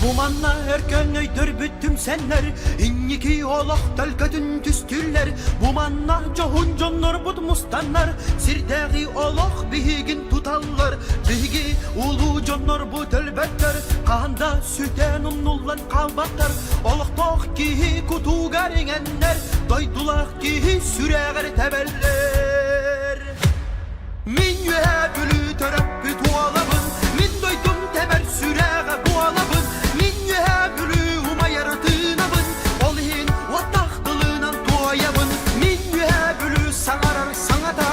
Bumanna erken öydür büttüm senler, İnniki olaq tölkötün tüstürler. Bumanna johun jonlar bud mustanlar, Sirdägi olaq bihigin tutallar. Bihigi ulu jonlar bu tölbetler, Kanda süten unnullan kalbaklar. Olaq toq kihi kutugar engenler, Doydulaq kihi süreger tebeller. Min yühe bülü töröp büt oğlabın, Min doydum teber süreğe bu alabın. Min yühe bülü uma yaratınabın, Olihin vatahtılığınan tuayabın. Min yühe bülü sağarar sanata,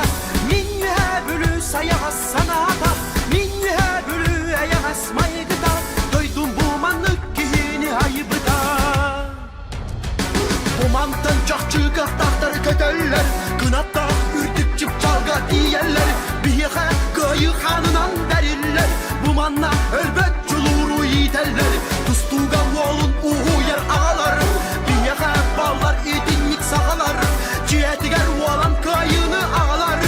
Min yühe bülü sayağız sanata, Min yühe bülü eyağız maygıda, Doydum bu manlık kihini ayıbıda. Bumantan çakçıgah tahtar kötöller, Kınatta ürtük çıp çalga diyeller. Bihe kıyı hanınan verirler, Bumanna ölbet çuluru yiğiteller. Tustuga olun uhu yer ağalar, Bihe ballar itinlik sağalar. Cihetiger olan kıyını ağalar,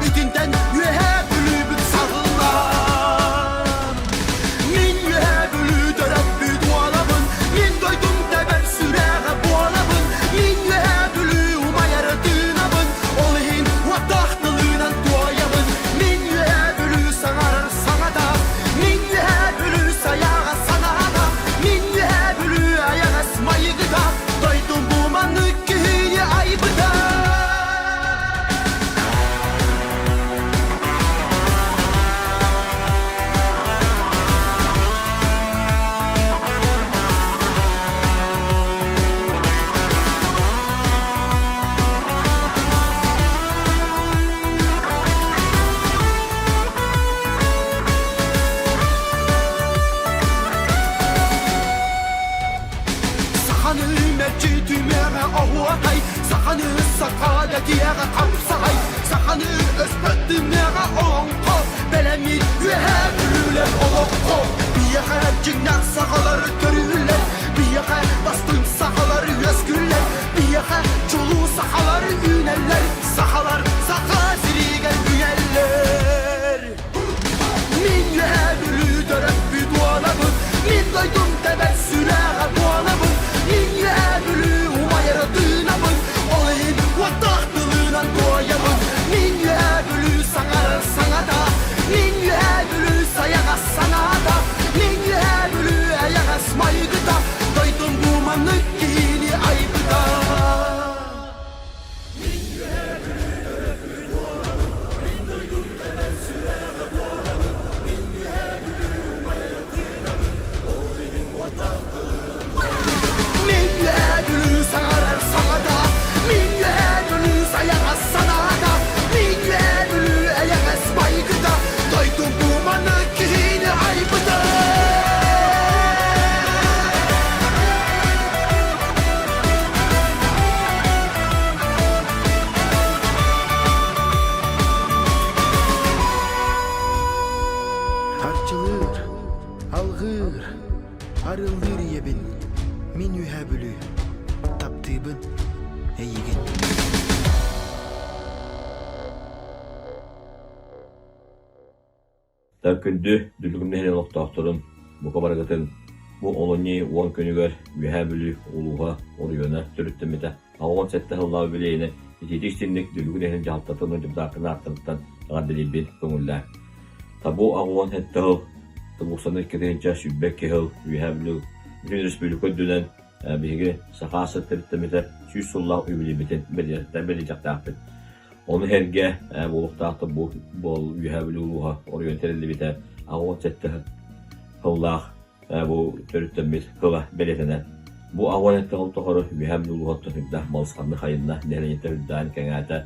İtinden yühe bülübük sağılar. Min yühe bülü dörep büt oğlabın, Min doydum teber süreğe bu alabın. Min yühe bülü uma yaratınabın, Olihin vatahtılığınan tuayabın. Min yühe bülü sağarar sanata, Min yühe bülü sayağa sanata, Min yühe bülü ayağız mayıgıda, Doydum bu manlık kihini ayıbıda. Sahanı merci tümere ahuatay, Sahanı sakale diyere kamsay, Sahanı özböttümere olonko, Belemi yühe bülüler olonko. Biyehe cinler sağaları görürler, Biyehe bastın sahaları özgürler, Biyehe çulu sahaları üneller, Sahalar saha zirigen üyeller. Min yühe bülü dörep büt oğlabın, Min doydum teber süreğe bu alabın. Min yühe bülü uma yaratınabın, Olihin vatahtılığınan tuayabın. Min yühe bülü sağarar sanata, Min yühe bülü sayağa sanata, Min yühe bülü eyağız maygıda, Doydum bu manlık kihini ayıbıda. Min yühe bülü sağarar sanata, Min yühe bülü sayağa sanata, Min yühe bülü eyağız maygıda, Doydum bu manlık kihini ayıbıda. Harçılır, algır, arıldır yebin, Min yühe bülü, taptıbın, eyyigin. Täkkündü dülgümnehine noktahtorun bu kabargatın bu oloni 10 könügör yühe bülü uluğa oruyona türüttümete ağon sette hıllağı bileyini yetiştirdik dülgümnehine cahattatını cıbdakını arttırdıktan gadili bir kömüller. Tabu ağon hette hıl tabu sanır ketince sübbek hıl yühe bülü bütün respublika dünen bilgi sahası türüttümete süsullah übili bitin belecek dağıtın. Onu herge buluqtaqtı bu bol yühe bülü uluğa oruyona terildi biter ağon sette hıllağı bu törüttümüz kıla beletene. Bu ağonette hıl toğru yühe bülü uluğa tühüdda malıskanlı hayında nelenette hüddağın kengate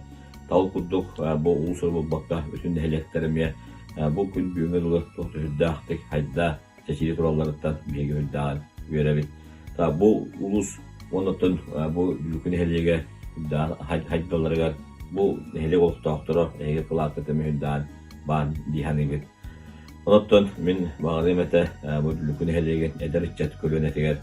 tağıl kudduk bu ulusur bu bakta bütün neheleklerime bu gün büyüme dolu tohtu hüddağıtık hayda seçili turallarından bir hüddağın görebil. Bu ulus onutun bu ülkün neheliğe hüddağın haydaları bu neheliğe oluktahtırı eğer kılakıtımı hüddağın ban dihan gibi. Onutun min bağırımete bu ülkün neheliğe eder içet kölüne teger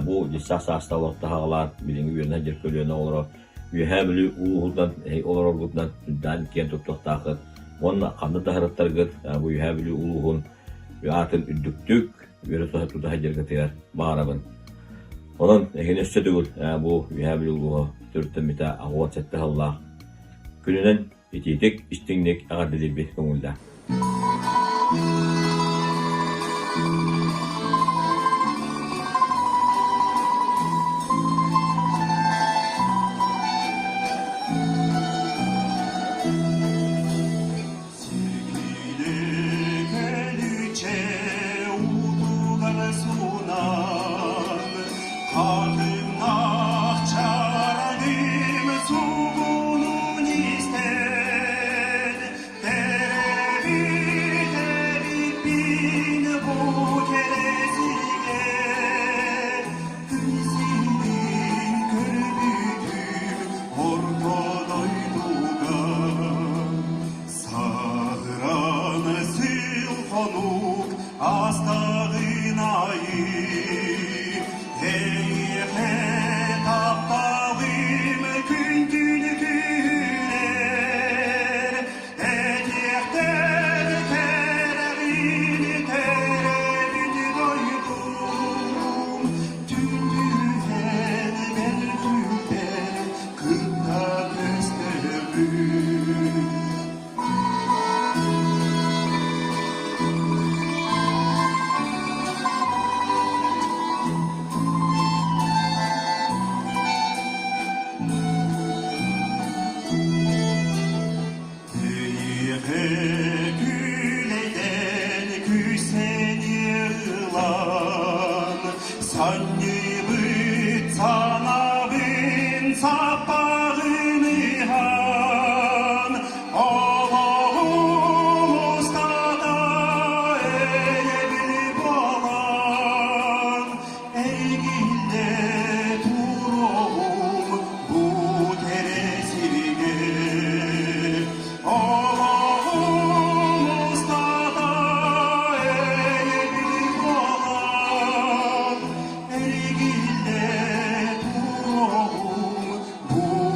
bu lissas hastalıkta hağlar bilingi yönden cir kölüne olur. Yühe bülü uluğundan olur orgudan hüddağın kiyen tuttuqtaqıt. Onun kandı taharatlar gıt bu yühe bülü uluğun ve atın üddüktük Böyle tutu da jergatiyar bağırabın. Onun ekin üstü dügül bu ühäbili uluğa türtten bita ağuat sette Allah. Gününen ititik istinlik ağadili bir konuda. Bu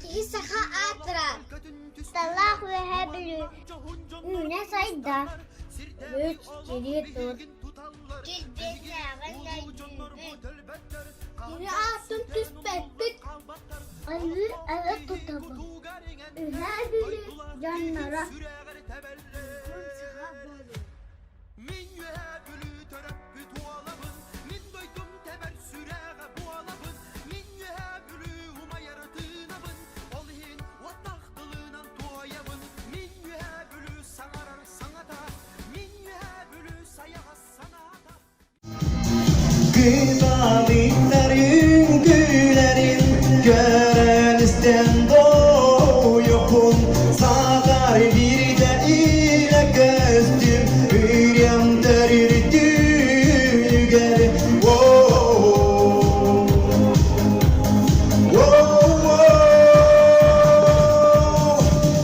Kisaha atra. Talak ve hebli. Üne sayda. Üç, ciri tur. Ciddi seven Yine atın tüspettik. Ayı eve tutabım. Üne bili canlara. Min yühebülü töröppü tuğalabın. Min doydum teber süreğe bu alabın. Min yühebülü huma yaratınabın. Olihin vattahtılığınan tuğayabın. Min yühebülü sağarar sanata. Min yühebülü sayaha sanata. Günalinlerin gülerin görenizden doğuyukun Sağlar bir de ile gözdüm Hüryem derir düğer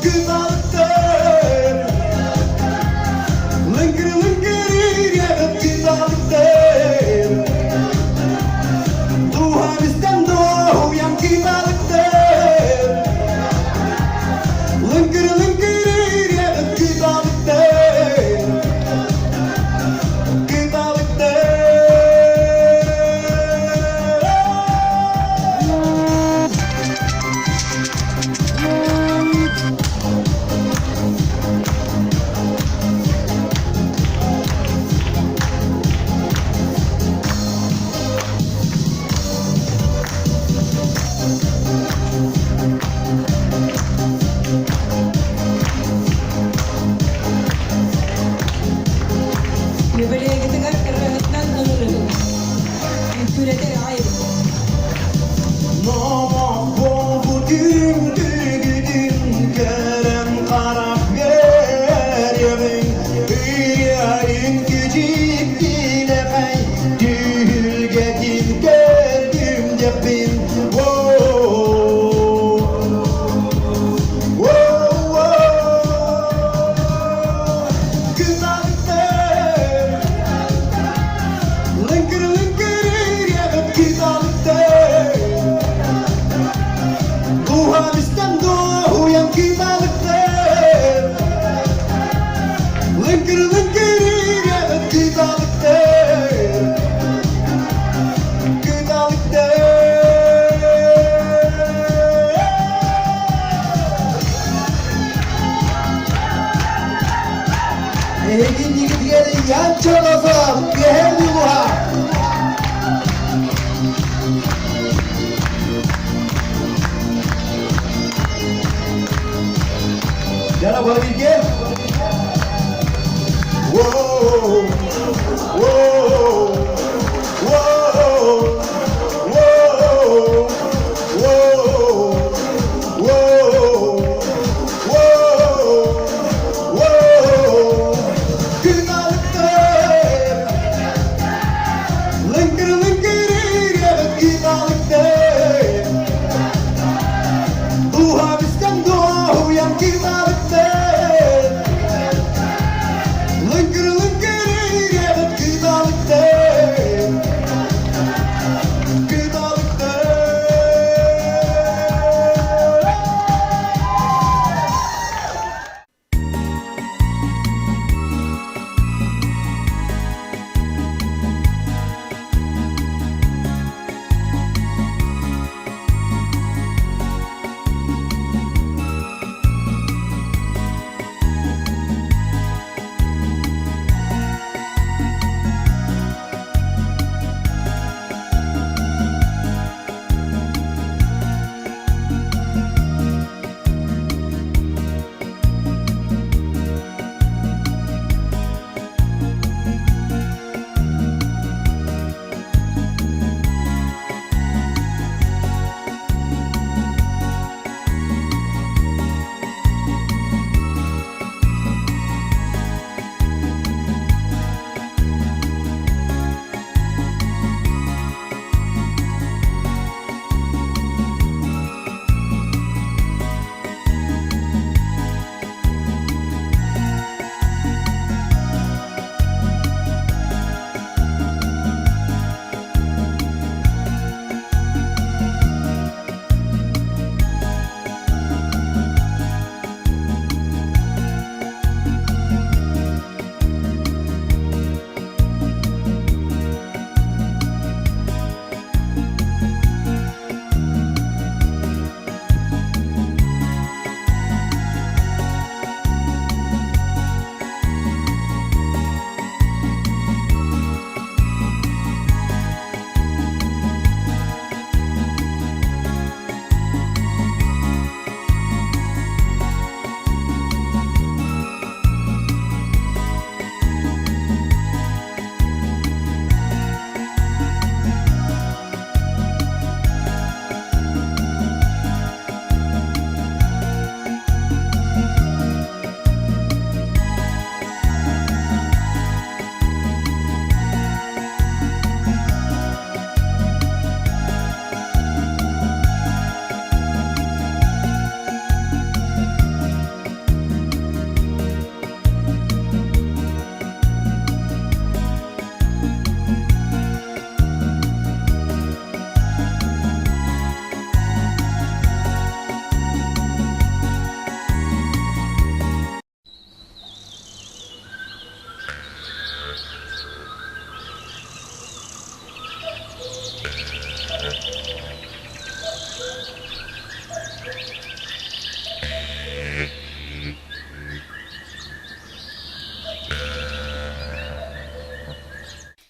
Günalıktır Lıngır lıngır yiyip günalıktır Tuhan doğuyan kibarlıktır Lıngır lıngır yiyip günalıktır Nöbet'e kerretten tanırım. Külete ayrı. Namak bu düğün kerem karak yemin Hüyayın küçük dilemey Gülgetin gördüm yapın Güzellikler Lıngır lıngır yapıp güzellikler Duhanisten doğuyan güzellikler Lıngır lıngır yapıp güzellikler Egin yigit gelin yan çalasam Yehem yuva Yana bana bir gel Whoa Whoa Whoa Whoa Whoa Whoa Günalıktır Lıngır lıngır yapıp günalıktır Duhabisten doğuyan günalıktır Lıngır lıngır yapıp günalıktır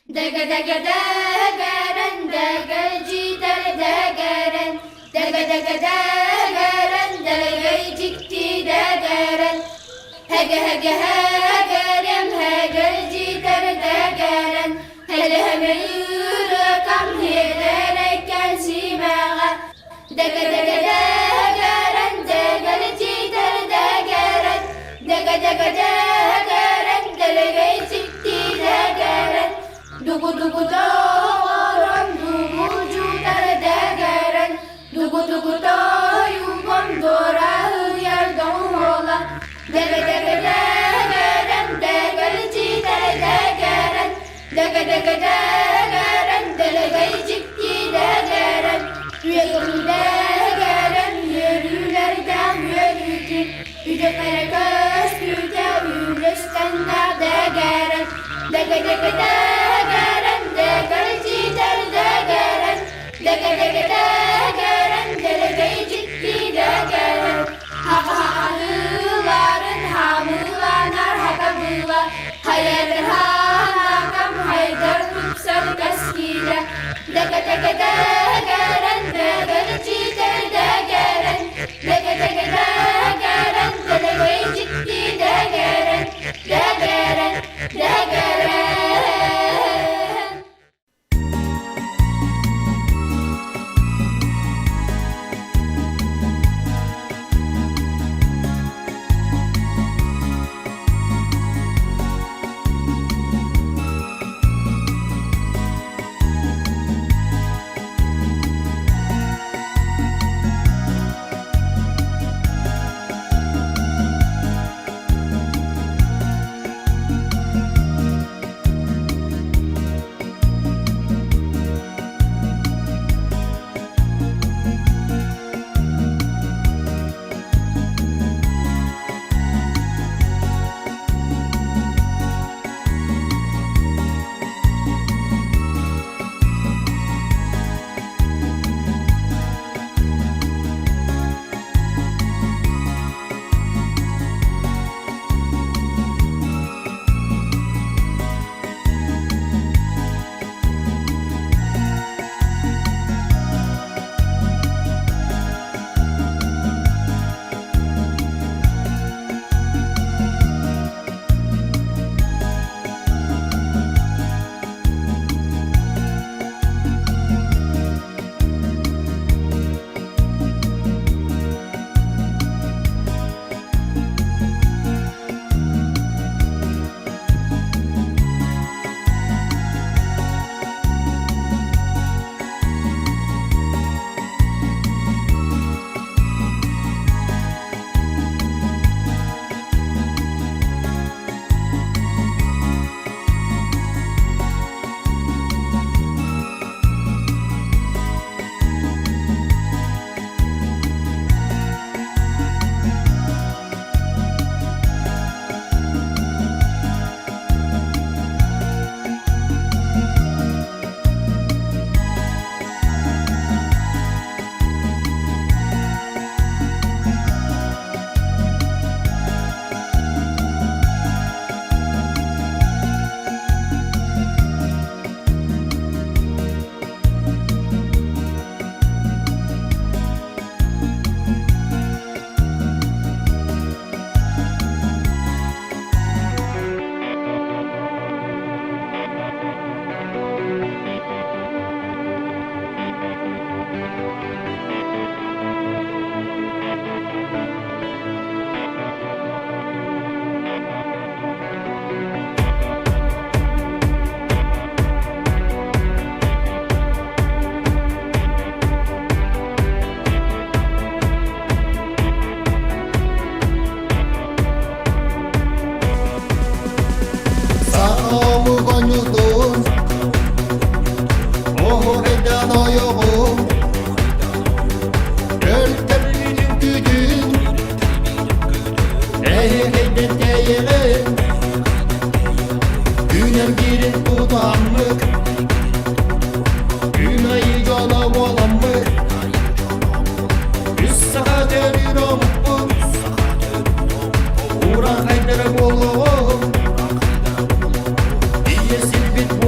Daga daga dagaran, daga jitar dagaran. Daga daga dagaran, daga jikti dagaran. Haga haga hagaram, haga jitar dagaran. Hele hele yürükem hedereken simaga. Daga daga dagaran, daga jitar dagaran. Daga daga dagaran, daga jikti dagaran. Dugu dugu doğurum, dugu jutar dagaran. Dugu dugu doğuyum, doğrahı yardım ola. Daga daga dagaran, daga jitar dagaran. Daga daga dagaran, daga jikti dagaran. Yüreğim dagaran, yürülerden yürüdüm. Yüreklere göz büyüten, yüreşten dagaran. Daga daga dagaran, daga jitar dagaran. Daga daga dagaran, daga jikti dagaran. Haka hakalıların hamılanar hakamıla. Hayırdır hanakam haydar tutsal kaskida. Daga daga dagaran, daga jitar dagaran. Daga daga dagaran, daga jikti dagaran. Dagaran, dagaran.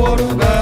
Water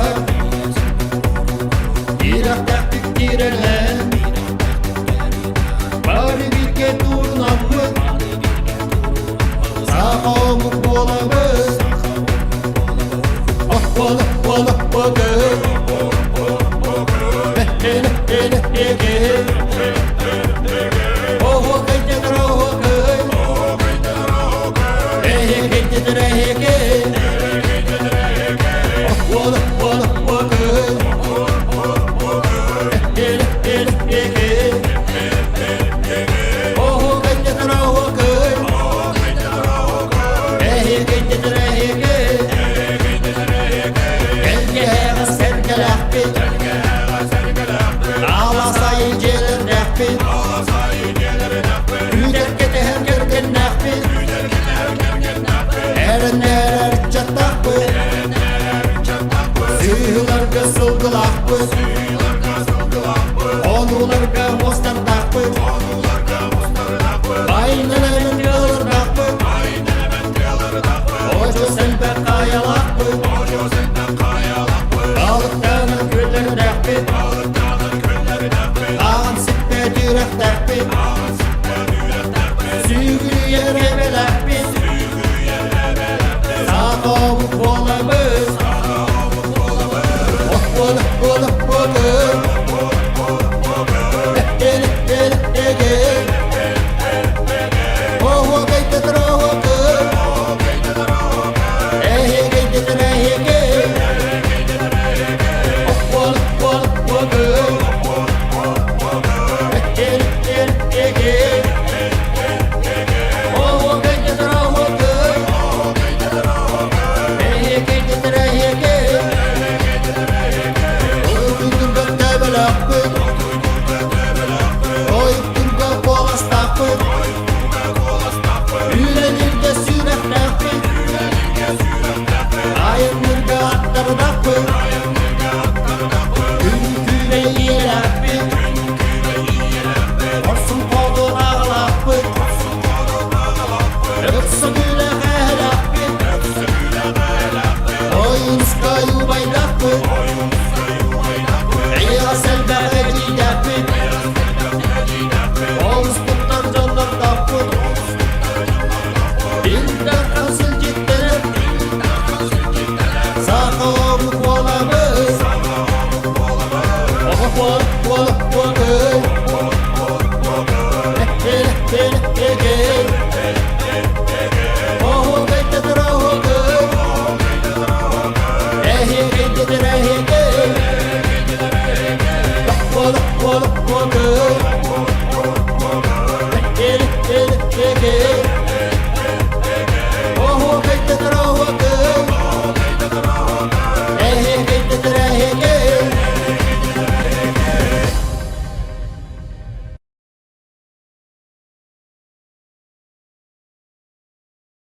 Hey,